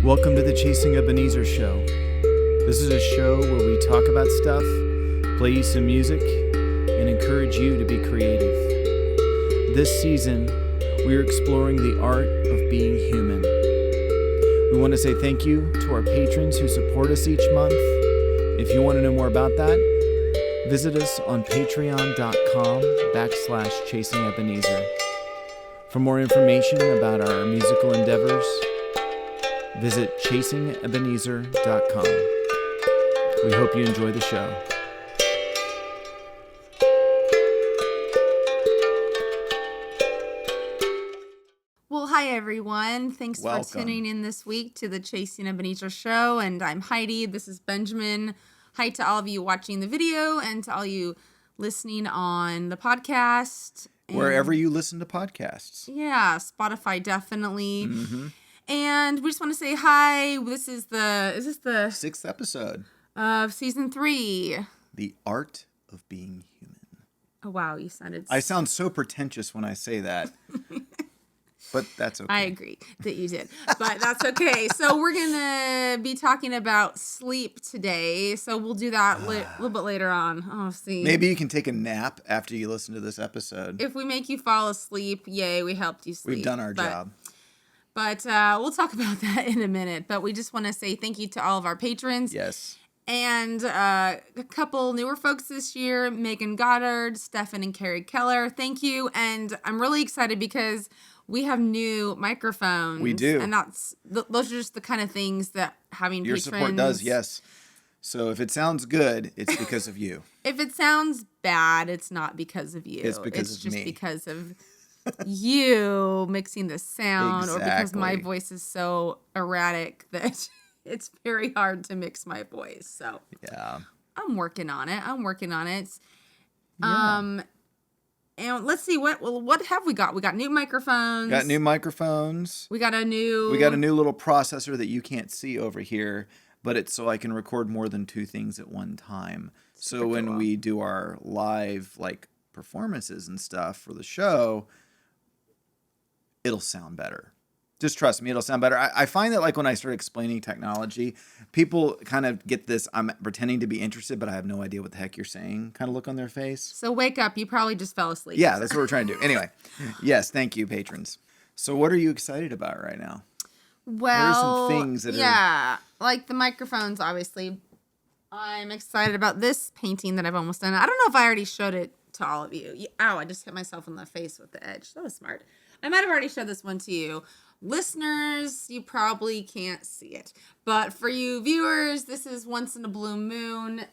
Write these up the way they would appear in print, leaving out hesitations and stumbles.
Welcome to the Chasing Ebenezer Show. This is a show where we talk about stuff, play you some music, and encourage you to be creative. This season, we are exploring the art of being human. We want to say thank you to our patrons who support us each month. If you want to know more about that, visit us on patreon.com/Chasing Ebenezer. For more information about our musical endeavors, visit chasingebenezer.com. We hope you enjoy the show. Well, hi everyone. Thanks Welcome. for tuning in this week to the Chasing Ebenezer Show. And I'm Heidi. This is Benjamin. Hi to all of you watching the video and to all you listening on the podcast. Wherever you listen to podcasts. Yeah, Spotify definitely. Mm-hmm. And we just want to say hi. Is this the Sixth episode of season 3? The Art of Being Human. Oh, wow. You sounded... I sound so pretentious when I say that. But that's okay. I agree that you did, but that's okay. So we're going to be talking about sleep today. So we'll do that a little bit later on. Oh, see. Maybe you can take a nap after you listen to this episode. If we make you fall asleep, yay, we helped you sleep. We've done our job. But we'll talk about that in a minute. But we just want to say thank you to all of our patrons. Yes. And a couple newer folks this year, Megan Goddard, Stefan and Carrie Keller. Thank you. And I'm really excited because we have new microphones. We do. And those are just the kind of things that having Your patrons... support does, yes. So if it sounds good, it's because of you. If it sounds bad, it's not because of you. It's because it's of just me. because of you mixing the sound or because my Exactly. voice is so erratic that it's very hard to mix my voice. So Yeah. I'm working on it. Yeah. And let's see what have we got? We got new microphones. Got new microphones. We got a new little processor that you can't see over here, but it's so I can record more than 2 things at one time. So Super when cool. we do our live performances and stuff for the show, it'll sound better. Just trust me, it'll sound better. I find that when I start explaining technology, people kind of get this, I'm pretending to be interested, but I have no idea what the heck you're saying kind of look on their face. So wake up. You probably just fell asleep. Yeah, that's what we're trying to do. Anyway, yes, thank you, patrons. So what are you excited about right now? Well, What are some things that yeah, like the microphones, obviously. I'm excited about this painting that I've almost done. I don't know if I already showed it to all of you. Ow, I just hit myself in the face with the edge. That was smart. I might have already showed this one to you. Listeners, you probably can't see it. But for you viewers, this is Once in a Blue Moon.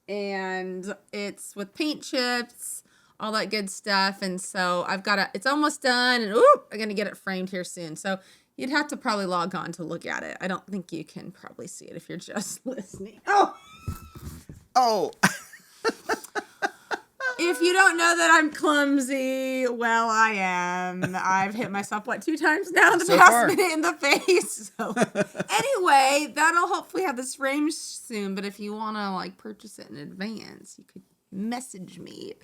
And it's with paint chips, all that good stuff. And so it's almost done. And I'm going to get it framed here soon. So you'd have to probably log on to look at it. I don't think you can probably see it if you're just listening. Oh! If you don't know that I'm clumsy, well, I am. I've hit myself, 2 times now in the So past far. minute in the face. So anyway, that'll hopefully have this framed soon. But if you want to purchase it in advance, you could message me.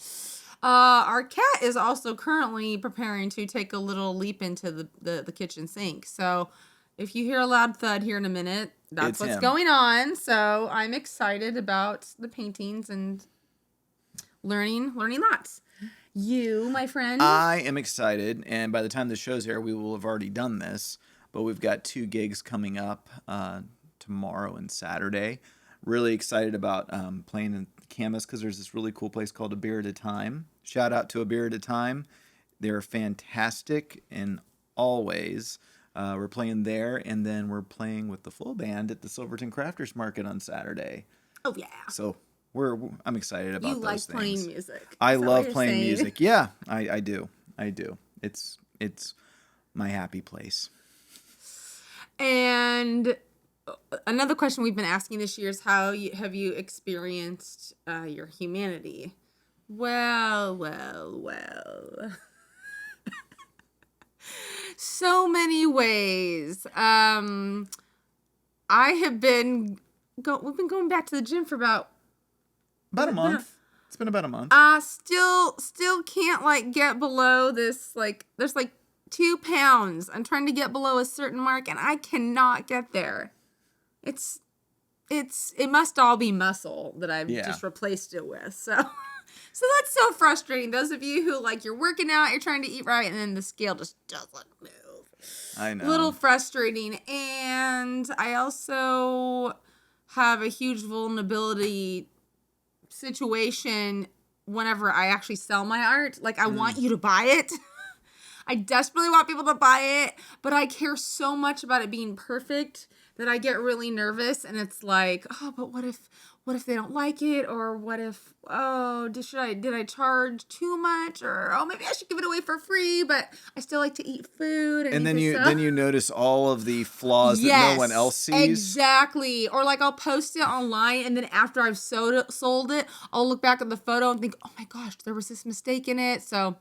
Our cat is also currently preparing to take a little leap into the kitchen sink. So if you hear a loud thud here in a minute, that's It's what's him. going on. So I'm excited about the paintings and learning lots. You, my friend. I am excited, and by the time the show's here, we will have already done this, but we've got 2 gigs coming up tomorrow and Saturday. Really excited about playing in Camas because there's this really cool place called A Beer at a Time. Shout out to A Beer at a Time. They're fantastic in all ways. We're playing there, and then we're playing with the full band at the Silverton Crafters Market on Saturday. Oh, yeah. So I'm excited about You those like things. playing music. I Is that what love you're playing saying? music. Yeah, I do. It's my happy place. And another question we've been asking this year is have you experienced your humanity? Well. So many ways. I have been we've been going back to the gym for about a month. It's been about a month. Still can't get below this there's 2 pounds. I'm trying to get below a certain mark and I cannot get there. It must all be muscle that I've just replaced it with. So that's so frustrating. Those of you who like you're working out, you're trying to eat right, and then the scale just doesn't move. I know. A little frustrating. And I also have a huge vulnerability situation whenever I actually sell my art. Like, I want you to buy it. I desperately want people to buy it, but I care so much about it being perfect that I get really nervous, and it's like, oh, but what if they don't like it, or what if, did I charge too much, or maybe I should give it away for free, but I still like to eat food. And then you notice all of the flaws that no one else sees. Exactly. Or like I'll post it online, and then after I've sold it, I'll look back at the photo and think, oh my gosh, there was this mistake in it. So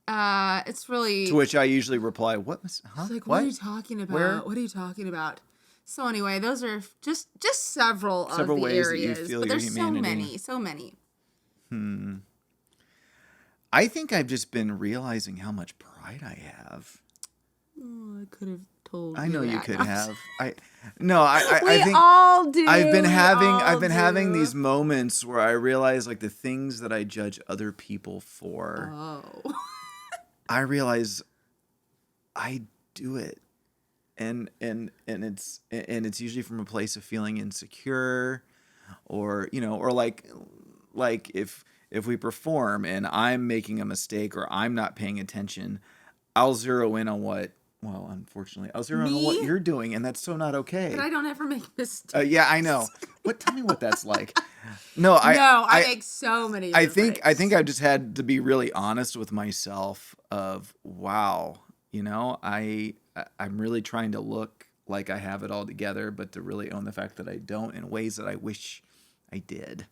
it's really, to which I usually reply, what? Like, what are you talking about? Where? What are you talking about? So anyway, those are just several of the ways areas, that you feel but your there's humanity. so many. I think I've just been realizing how much pride I have. Oh, I could have told you. I know that. you could have. I we think all do. I've been having these moments where I realize, like, the things that I judge other people for. Oh. I realize I do it. And it's usually from a place of feeling insecure, or like if we perform and I'm making a mistake or I'm not paying attention, I'll zero in on unfortunately I'll zero in on what you're doing, and that's so not okay. But I don't ever make mistakes. Yeah, I know. Tell me what that's like. I make so many mistakes. I think I've just had to be really honest with myself of, wow, I'm really trying to look like I have it all together, but to really own the fact that I don't, in ways that I wish I did.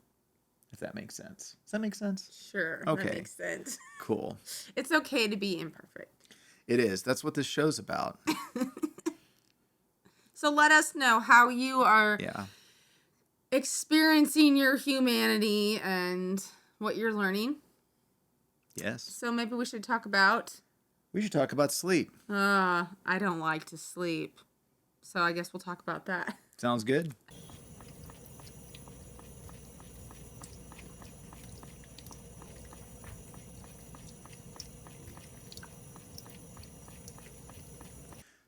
If that makes sense. Does that make sense? Sure. Okay. That makes sense. Cool. It's okay to be imperfect. It is. That's what this show's about. So let us know how you are experiencing your humanity and what you're learning. Yes. So maybe we should talk about... We should talk about sleep. I don't like to sleep. So I guess we'll talk about that. Sounds good.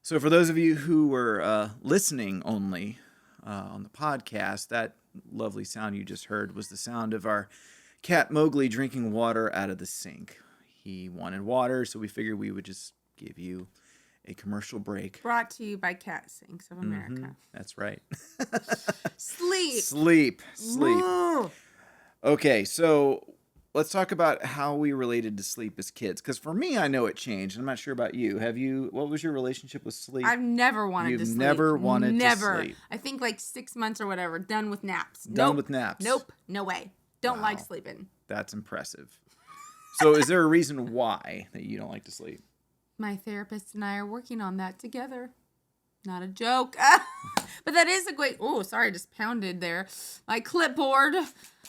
So for those of you who were listening only on the podcast, that lovely sound you just heard was the sound of our cat Mowgli drinking water out of the sink. He wanted water, so we figured we would just give you a commercial break. Brought to you by Cat Sinks of America. That's right. Sleep. Sleep. Okay, so let's talk about how we related to sleep as kids. Because for me, I know it changed. I'm not sure about you. What was your relationship with sleep? I've never wanted to sleep. You've never wanted to sleep. I think like 6 months or whatever. Done with naps. Done with naps. Nope. No way. Don't like sleeping. That's impressive. So is there a reason why that you don't like to sleep? My therapist and I are working on that together. Not a joke. But that is a great... Oh, sorry, I just pounded there. My clipboard.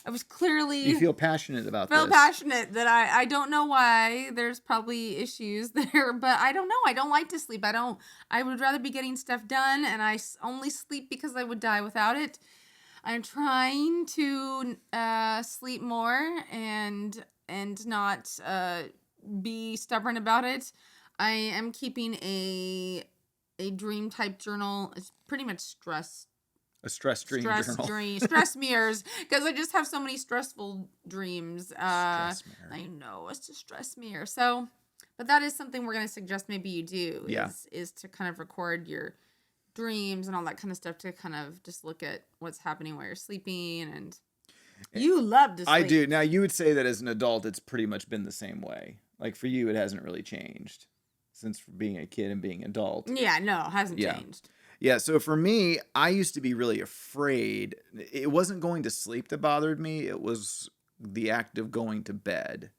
I was clearly... You feel passionate about this. Feel passionate that I don't know why. There's probably issues there, but I don't know. I don't like to sleep. I would rather be getting stuff done, and I only sleep because I would die without it. I'm trying to sleep more and not be stubborn about it. I am keeping a dream type journal. It's pretty much stress. A stress dream journal. Stress mirrors, because I just have so many stressful dreams. Stress mirror. I know, it's a stress mirror. So, but that is something we're going to suggest maybe you do. Yeah. Is to kind of record your dreams and all that kind of stuff, to kind of just look at what's happening while you're sleeping. And you love to sleep. I do. Now, you would say that as an adult, it's pretty much been the same way. Like, for you, it hasn't really changed since being a kid and being an adult. Yeah, no, it hasn't changed. Yeah, so for me, I used to be really afraid. It wasn't going to sleep that bothered me. It was the act of going to bed.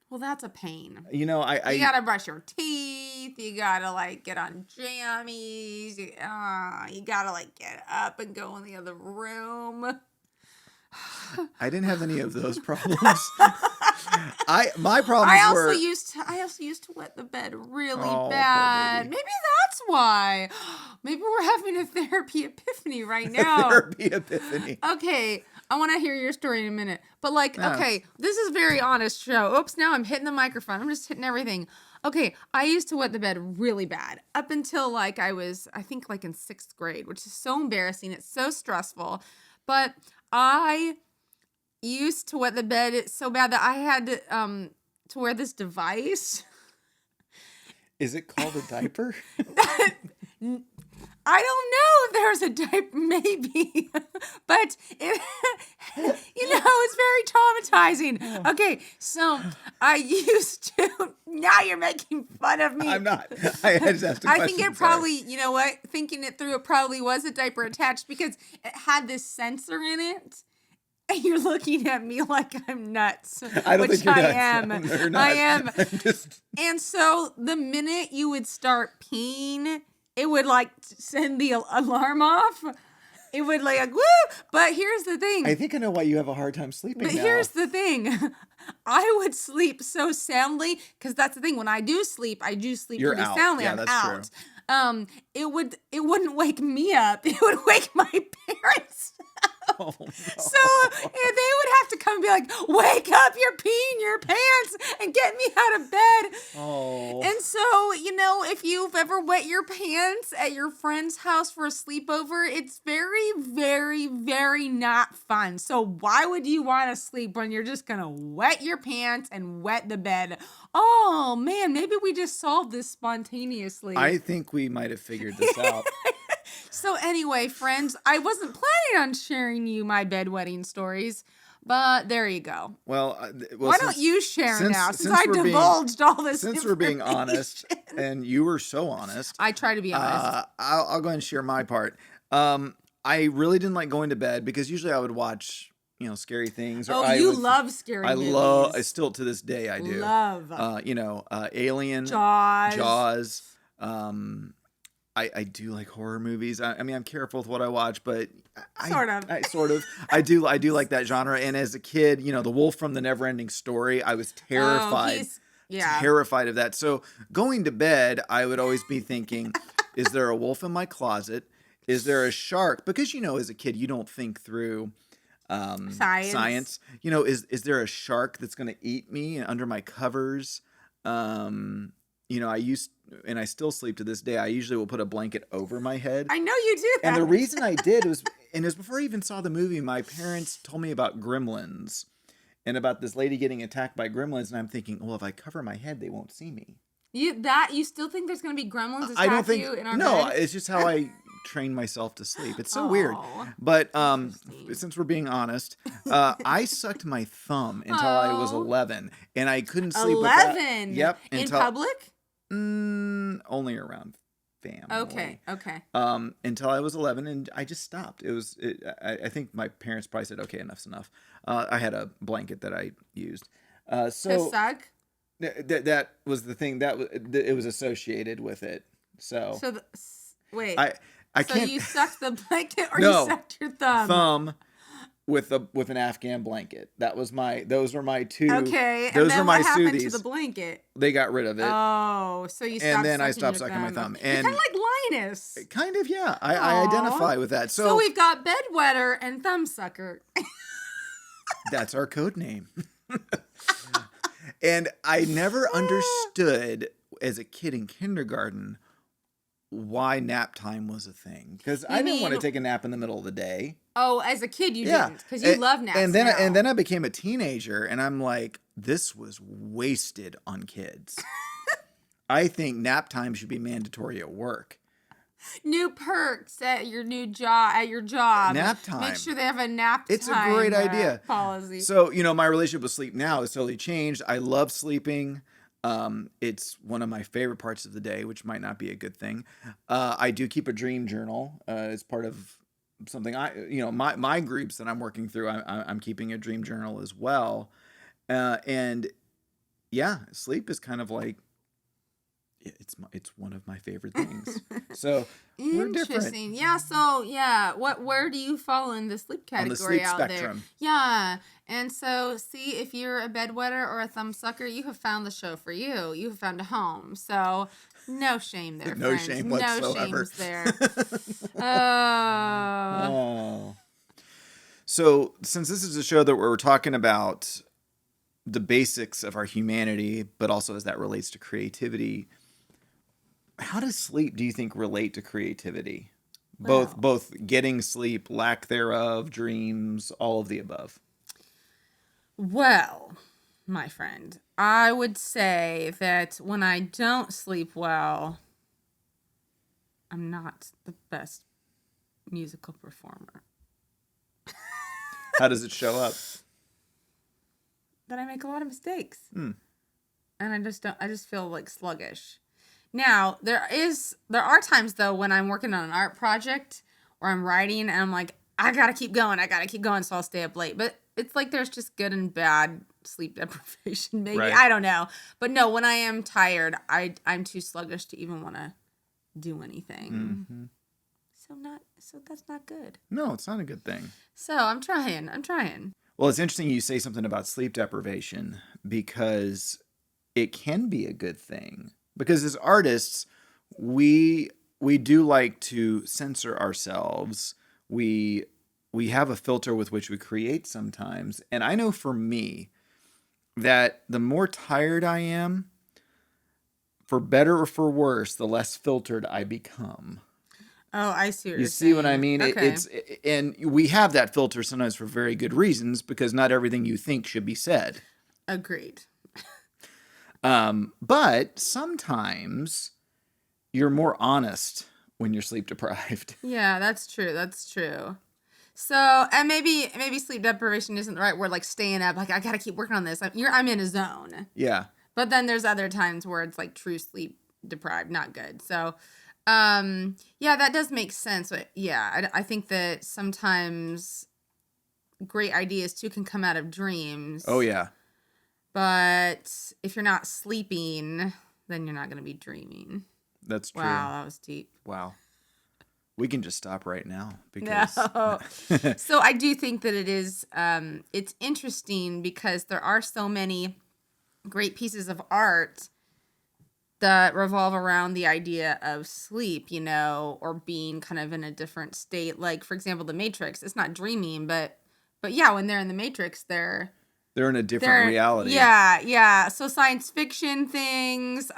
Well, that's a pain. You know, you gotta brush your teeth. You gotta like get on jammies. You gotta like get up and go in the other room. I didn't have any of those problems. My problems I also were. used to wet the bed really Oh, poor bad. baby. Maybe that's why. Maybe we're having a therapy epiphany right now. Therapy epiphany. Okay, I want to hear your story in a minute. But like, Yeah. okay, this is a very honest show. Oops, now I'm hitting the microphone. I'm just hitting everything. Okay, I used to wet the bed really bad up until like I think like in 6th grade, which is so embarrassing. It's so stressful. But I used to wet the bed so bad that I had to wear this device. Is it called a diaper? I don't know if there's a diaper, maybe, but it's very traumatizing. Okay, so I used to. Now you're making fun of me. I'm not. I just asked a question. I think it probably, you know what? Thinking it through, it probably was a diaper attached because it had this sensor in it. And you're looking at me like I'm nuts. I don't which think you're nuts. I am. No, you're not. I am. I'm just. And so the minute you would start peeing, it would like send the alarm off. It would like, woo! But here's the thing. I think I know why you have a hard time sleeping But now. here's the thing. I would sleep so soundly because that's the thing. When I do sleep, I do sleep You're pretty out. soundly. Yeah, I'm that's out. true. It wouldn't wake me up. It would wake my parents. Oh, no. So they would have to come and be like, wake up, you're peeing your pants and get me out of bed. Oh. And so, if you've ever wet your pants at your friend's house for a sleepover, it's very, very, very not fun. So why would you want to sleep when you're just going to wet your pants and wet the bed? Oh, man, maybe we just solved this spontaneously. I think we might have figured this out. So anyway, friends, I wasn't planning on sharing you my bedwetting stories, but there you go. Well, Why don't you share now? Since I we're divulged all this Since we're being honest, and you were so honest, I try to be honest. I'll go ahead and share my part. I really didn't like going to bed because usually I would watch, scary things. Or Love scary movies. I still to this day I do. Love. Alien, Jaws. I do like horror movies. I mean, I'm careful with what I watch, but Sort of. I do like that genre. And as a kid, The Wolf from the Never-Ending Story, I was terrified. Terrified of that. So going to bed, I would always be thinking, is there a wolf in my closet? Is there a shark? Because, as a kid, you don't think through science. Is there a shark that's going to eat me under my covers? I still sleep to this day. I usually will put a blanket over my head. I know you do that. And the reason I did was before I even saw the movie, my parents told me about gremlins and about this lady getting attacked by gremlins. And I'm thinking, well, if I cover my head, they won't see me. You still think there's going to be gremlins attack you in our bed? No, it's just how I train myself to sleep. It's so weird. But since we're being honest, I sucked my thumb until I was 11, and I couldn't sleep. 11. Yep. In public? Only around family. Okay. Until I was 11, and I just stopped. I think my parents probably said, "Okay, enough's enough." I had a blanket that I used. To suck? That was the thing it was associated with it. So wait. I can't. So you sucked the blanket, or you sucked your thumb? Thumb with an Afghan blanket. Those were my two. Okay. Those and then were my what happened soothies. to the blanket? They got rid of it. Oh, so you stopped. And then I stopped sucking my thumb. You're kind of like Linus. Kind of, yeah. I identify with that. So we've got bedwetter and thumb sucker. That's our code name. And I never understood as a kid in kindergarten why nap time was a thing, because I didn't want to take a nap in the middle of the day. Oh, as a kid you didn't, because you love naps. And then I became a teenager, and I'm like, this was wasted on kids. I think nap time should be mandatory at work. New perks at your job. Nap time. Make sure they have a nap time. It's a great idea. Policy. So, my relationship with sleep now has totally changed. I love sleeping. It's one of my favorite parts of the day, which might not be a good thing. I do keep a dream journal as part of something my groups that I'm working through. I'm keeping a dream journal as well. And yeah, sleep is kind of like, it's one of my favorite things. So We're different. Interesting. Yeah, so yeah, where do you fall in the sleep On the category sleep out spectrum. there? Yeah. And so see, if you're a bedwetter or a thumbsucker, you have found the show for you. You have found a home. So no shame there, No friends. shame No whatsoever. shames there. Oh. Oh. So, since this is a show that we're talking about the basics of our humanity, but also as that relates to creativity, how does sleep, do you think, relate to creativity? Well. Both getting sleep, lack thereof, dreams, all of the above. Well, my friend, I would say that when I don't sleep well, I'm not the best musical performer. How does it show up? That I make a lot of mistakes. Hmm. And I just feel like sluggish. Now, there are times though when I'm working on an art project or I'm writing and I'm like, I gotta keep going, so I'll stay up late. But it's like there's just good and bad sleep deprivation, maybe. Right. I don't know. But no, when I am tired, I'm too sluggish to even want to do anything. Mm-hmm. So that's not good. No, it's not a good thing. So I'm trying. Well, it's interesting you say something about sleep deprivation because it can be a good thing. Because as artists, we do like to censor ourselves. We have a filter with which we create sometimes. And I know for me that the more tired I am, for better or for worse, the less filtered I become. Oh, I see what You you're see what I saying. mean? Okay. And we have that filter sometimes for very good reasons because not everything you think should be said. Agreed. But sometimes you're more honest when you're sleep deprived. Yeah, that's true. So, and maybe sleep deprivation isn't the right word, like staying up, like I gotta keep working on this. I'm in a zone. Yeah. But then there's other times where it's like true sleep deprived, not good. So, yeah, that does make sense. But yeah, I think that sometimes great ideas too can come out of dreams. Oh, yeah. But if you're not sleeping, then you're not going to be dreaming. That's true. Wow, that was deep. Wow. We can just stop right now because No. So I do think that it is, it's interesting because there are so many great pieces of art that revolve around the idea of sleep, or being kind of in a different state. Like, for example, The Matrix. It's not dreaming, but yeah, when they're in the Matrix, they're in a different reality. Yeah. So science fiction things.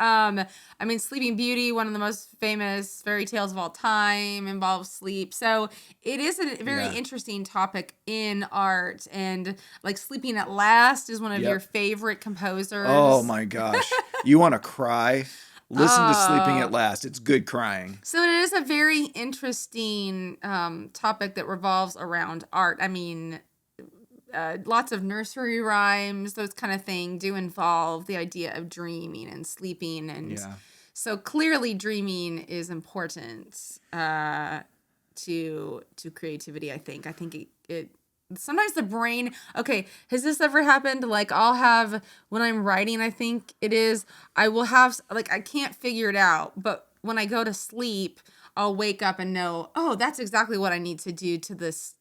Sleeping Beauty, one of the most famous fairy tales of all time, involves sleep. So it is a very interesting topic in art. And like Sleeping at Last is one of your favorite composers. Oh my gosh. You want to cry? Listen to Sleeping at Last. It's good crying. So it is a very interesting topic that revolves around art. Lots of nursery rhymes, those kind of things do involve the idea of dreaming and sleeping. And so clearly dreaming is important to creativity, I think. I think it sometimes the brain, okay, has this ever happened? Like when I'm writing, I think it is, I will have, like, I can't figure it out, but when I go to sleep, I'll wake up and know, oh, that's exactly what I need to do to this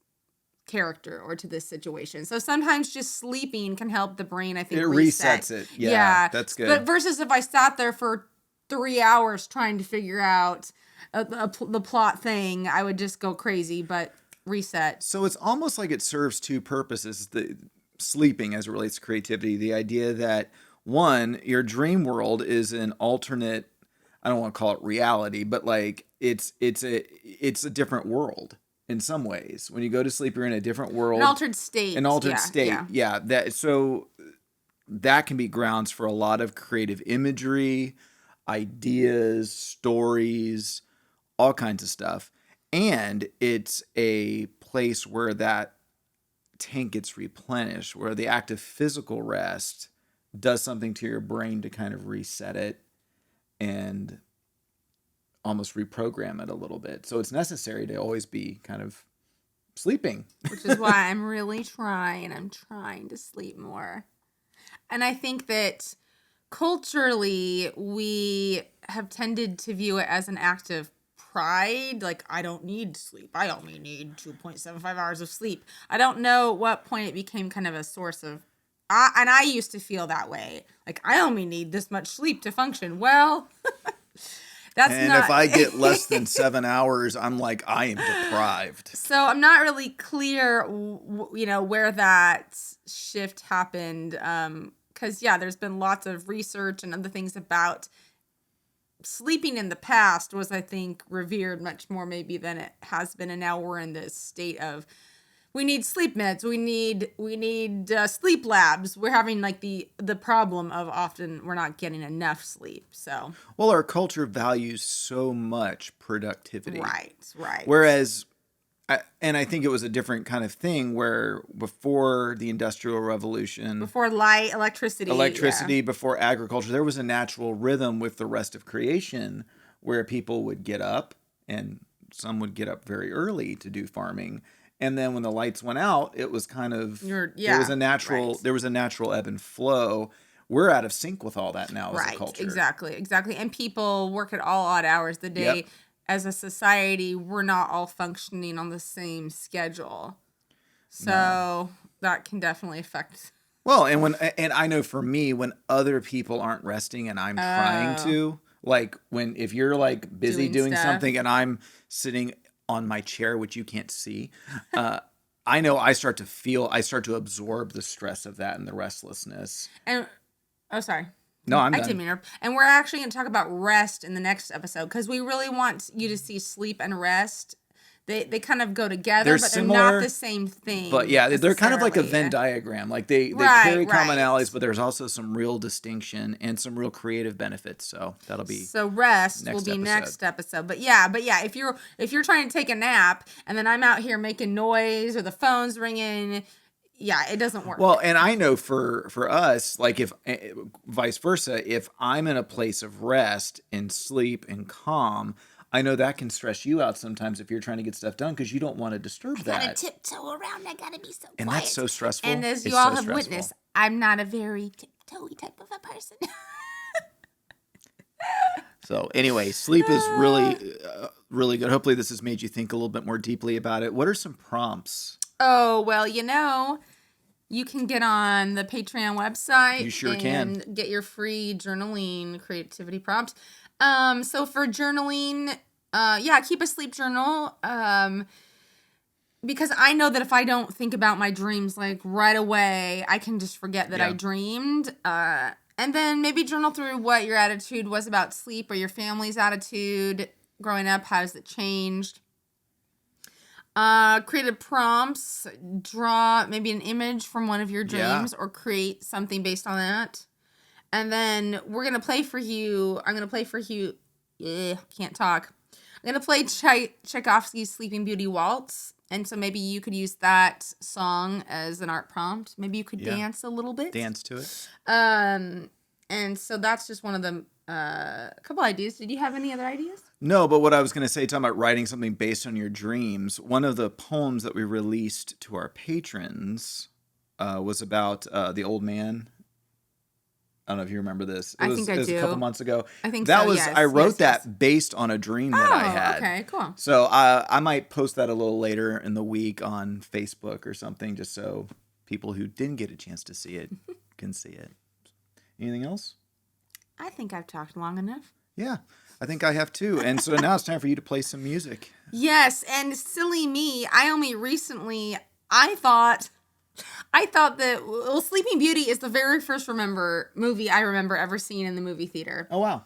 character or to this situation. So sometimes just sleeping can help the brain, I think, reset. Resets it. Yeah, that's good. But versus if I sat there for 3 hours trying to figure out the plot thing, I would just go crazy, but reset. So it's almost like it serves two purposes, the sleeping as it relates to creativity. The idea that, one, your dream world is an alternate, I don't want to call it reality, but like it's a different world. In some ways, when you go to sleep, you're in a different world. An altered state. Yeah. That can be grounds for a lot of creative imagery, ideas, stories, all kinds of stuff. And it's a place where that tank gets replenished, where the act of physical rest does something to your brain to kind of reset it and almost reprogram it a little bit. So it's necessary to always be kind of sleeping. Which is why I'm really trying. I'm trying to sleep more. And I think that culturally, we have tended to view it as an act of pride, like, I don't need sleep. I only need 2.75 hours of sleep. I don't know at what point it became kind of a source of, and I used to feel that way. Like, I only need this much sleep to function. Well, that's And not. if I get less than 7 hours, I'm like, I am deprived. So I'm not really clear, where that shift happened. Because, there's been lots of research and other things about sleeping in the past was, I think, revered much more maybe than it has been. And now we're in this state of, we need sleep meds. We need sleep labs. We're having like the problem of often we're not getting enough sleep. So, well, our culture values so much productivity. Right. Whereas, I think it was a different kind of thing where before the Industrial Revolution, Before light, electricity, before agriculture, there was a natural rhythm with the rest of creation where people would get up, and some would get up very early to do farming. And then when the lights went out, it was kind of, there was a natural ebb and flow. We're out of sync with all that now as a culture. Exactly. And people work at all odd hours of the day. Yep. As a society, we're not all functioning on the same schedule. So that can definitely affect. Well, and I know for me, when other people aren't resting and I'm trying to, like if you're like busy doing something and I'm sitting on my chair, which you can't see, I know I start to absorb the stress of that and the restlessness. And, sorry. No, I'm done. I didn't mean to. And we're actually going to talk about rest in the next episode because we really want you to see sleep and rest. They kind of go together, but they're not the same thing. But yeah, they're kind of like a Venn diagram. Like they carry commonalities, but there's also some real distinction and some real creative benefits. So that'll be rest will be next episode. But yeah, if you're trying to take a nap and then I'm out here making noise or the phone's ringing. Yeah, it doesn't work. Well, and I know for us, like if vice versa, if I'm in a place of rest and sleep and calm, I know that can stress you out sometimes if you're trying to get stuff done because you don't want to disturb that. I gotta tiptoe around. I gotta be so quiet. And that's so stressful. And as you all have witnessed, I'm not a very tiptoey type of a person. So anyway, sleep is really good. Hopefully this has made you think a little bit more deeply about it. What are some prompts? Oh, well, you can get on the Patreon website. You sure can. Get your free journaling creativity prompts. So for journaling, keep a sleep journal. Because I know that if I don't think about my dreams like right away, I can just forget that I dreamed. And then maybe journal through what your attitude was about sleep or your family's attitude growing up. How has it changed? Creative prompts, draw maybe an image from one of your dreams or create something based on that. And then we're going to play for you. I'm going to play for you. Can't talk. I'm going to play Tchaikovsky's Sleeping Beauty Waltz. And so maybe you could use that song as an art prompt. Maybe you could dance a little bit. Dance to it. And so that's just one of the couple ideas. Did you have any other ideas? No, but what I was going to say, talking about writing something based on your dreams, one of the poems that we released to our patrons was about the old man. I don't know if you remember this. It was a couple months ago. I think that so, was yes. I wrote that based on a dream that I had. Okay, cool. So I might post that a little later in the week on Facebook or something, just so people who didn't get a chance to see it can see it. Anything else? I think I've talked long enough. Yeah, I think I have too. And so now it's time for you to play some music. Yes, and silly me, I thought that Sleeping Beauty is the very first movie I remember ever seeing in the movie theater. Oh, wow.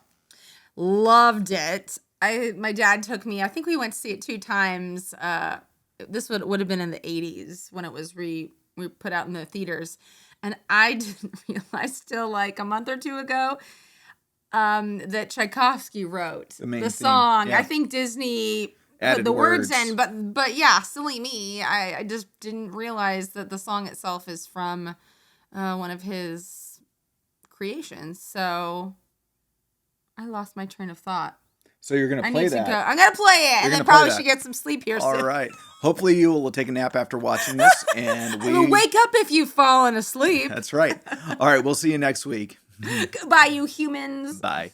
Loved it. My dad took me. I think we went to see it 2 times. This would have been in the 80s when it was put out in the theaters. And I didn't realize till like a month or 2 ago that Tchaikovsky wrote the song. Yeah. I think Disney put the words in, but yeah, silly me. I just didn't realize that the song itself is from one of his creations. So I lost my train of thought. So you're going to play that. I'm going to play it, and then probably should get some sleep here soon. All right. Hopefully you will take a nap after watching this, and Well, wake up if you've fallen asleep. That's right. All right. We'll see you next week. Goodbye, you humans. Bye.